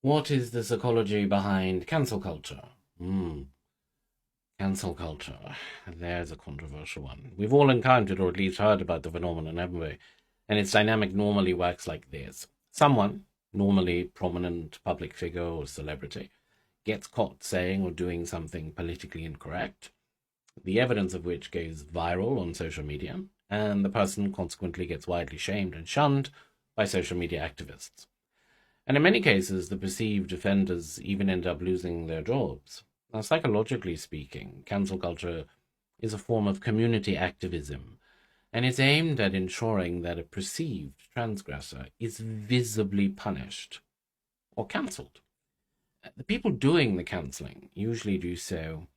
What is the psychology behind cancel culture? Cancel culture. There's a controversial one. We've all encountered or at least heard about the phenomenon, haven't we? And its dynamic normally works like this. Someone, normally prominent public figure or celebrity, gets caught saying or doing something politically incorrect, the evidence of which goes viral on social media, and the person consequently gets widely shamed and shunned by social media activists. And in many cases, the perceived offenders even end up losing their jobs. Now, psychologically speaking, cancel culture is a form of community activism, and it's aimed at ensuring that a perceived transgressor is visibly punished or cancelled. The people doing the cancelling usually do so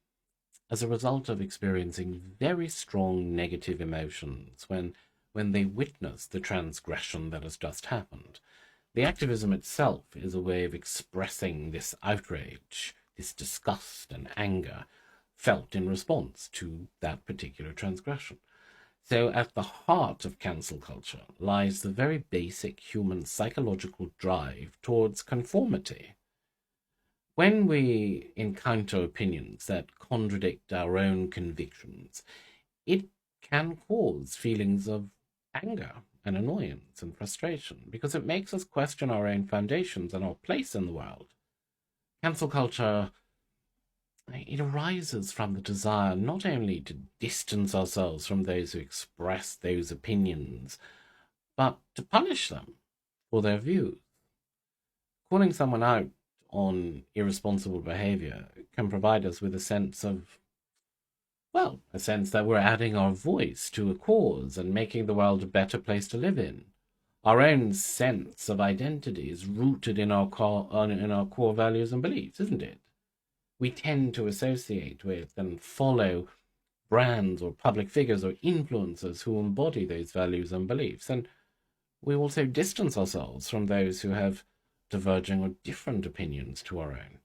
as a result of experiencing very strong negative emotions when they witness the transgression that has just happened. The activism itself is a way of expressing this outrage, this disgust and anger felt in response to that particular transgression. So, at the heart of cancel culture lies the very basic human psychological drive towards conformity. When we encounter opinions that contradict our own convictions, it can cause feelings of anger and annoyance and frustration because it makes us question our own foundations and our place in the world. Cancel culture, it arises from the desire not only to distance ourselves from those who express those opinions, but to punish them for their views. Calling someone out on irresponsible behavior can provide us with a sense of, well, a sense that we're adding our voice to a cause and making the world a better place to live in. Our own sense of identity is rooted in our core values and beliefs, isn't it? We tend to associate with and follow brands or public figures or influencers who embody those values and beliefs. And we also distance ourselves from those who have diverging or different opinions to our own.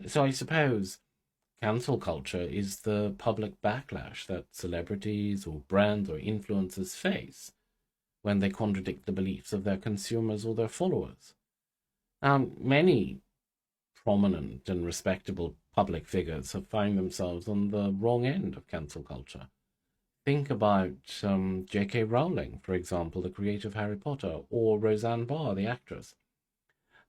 So I suppose cancel culture is the public backlash that celebrities or brands or influencers face when they contradict the beliefs of their consumers or their followers. Many prominent and respectable public figures have found themselves on the wrong end of cancel culture. Think about J.K. Rowling, for example, the creator of Harry Potter, or Roseanne Barr, the actress.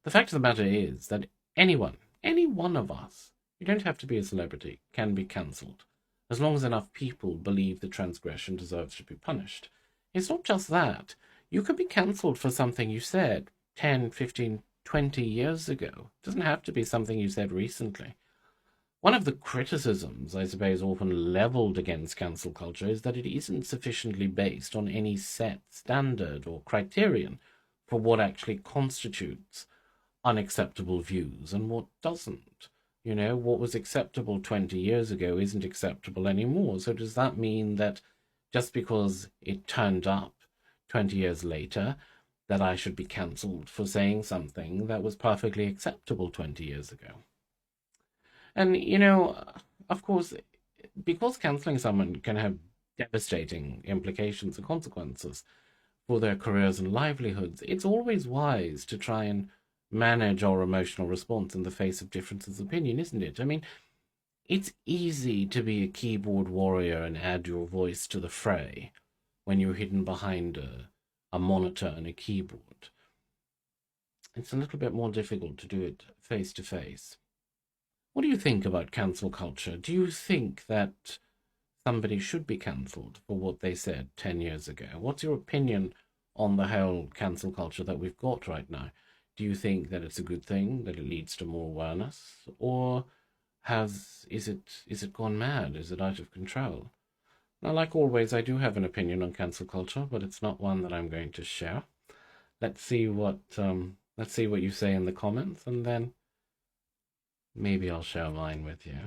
The fact of the matter is that anyone, any one of us, you don't have to be a celebrity, can be cancelled, as long as enough people believe the transgression deserves to be punished. It's not just that. You could be cancelled for something you said 10, 15, 20 years ago. It doesn't have to be something you said recently. One of the criticisms, I suppose, often levelled against cancel culture is that it isn't sufficiently based on any set standard or criterion for what actually constitutes unacceptable views and what doesn't. You know, what was acceptable 20 years ago isn't acceptable anymore. So does that mean that just because it turned up 20 years later, that I should be cancelled for saying something that was perfectly acceptable 20 years ago? And, of course, because cancelling someone can have devastating implications and consequences for their careers and livelihoods, it's always wise to try and manage our emotional response in the face of differences of opinion, isn't it? I mean, it's easy to be a keyboard warrior and add your voice to the fray when you're hidden behind a monitor and a keyboard. It's a little bit more difficult to do it face to face. What do you think about cancel culture? Do you think that somebody should be cancelled for what they said 10 years ago? What's your opinion on the whole cancel culture that we've got right now? Do you think that it's a good thing, that it leads to more awareness? Or is it gone mad? Is it out of control? Now, like always, I do have an opinion on cancel culture, but it's not one that I'm going to share. Let's see what you say in the comments, and then maybe I'll share mine with you.